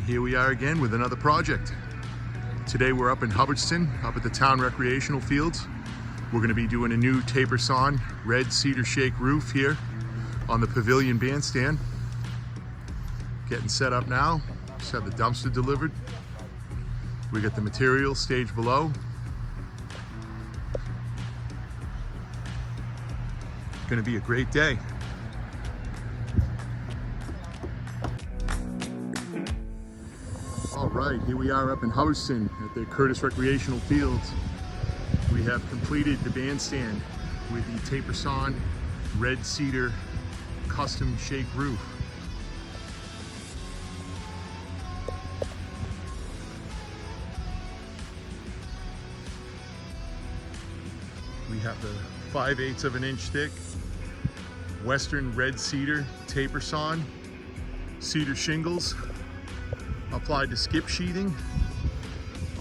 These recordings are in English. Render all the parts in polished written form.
here we are again with another project. Today we're up in Hubbardston, up at the town recreational fields. We're going to be doing a new taper sawn red cedar shake roof here on the pavilion bandstand. Getting set up now. Just had the dumpster delivered. We got the material staged below. Going to be a great day. All right, here we are up in Hubbardston at the Curtis Recreational Fields. We have completed the bandstand with the taper sawn red cedar custom shake roof. We have the 5/8 of an inch thick Western red cedar taper sawn cedar shingles applied to skip sheathing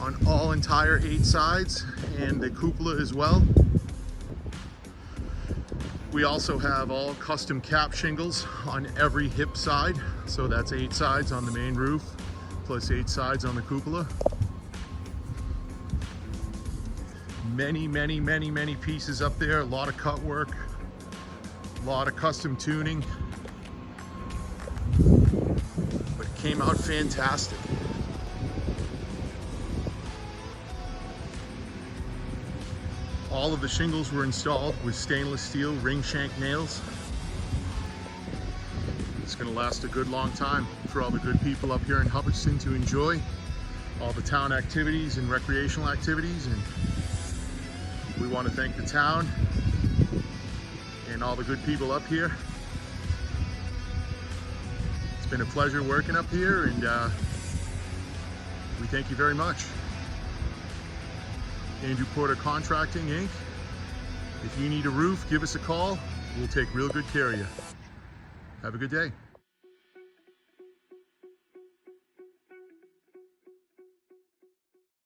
on all entire 8 sides and the cupola as well. We also have all custom cap shingles on every hip side, so that's 8 sides on the main roof plus 8 sides on the cupola. Many pieces up there, a lot of cut work, a lot of custom tuning. But it came out fantastic. All of the shingles were installed with stainless steel ring shank nails. It's going to last a good long time for all the good people up here in Hubbardston to enjoy all the town activities and recreational activities. And we want to thank the town and all the good people up here. It's been a pleasure working up here, and we thank you very much. Andrew Porter Contracting, Inc. If you need a roof, give us a call. We'll take real good care of you. Have a good day.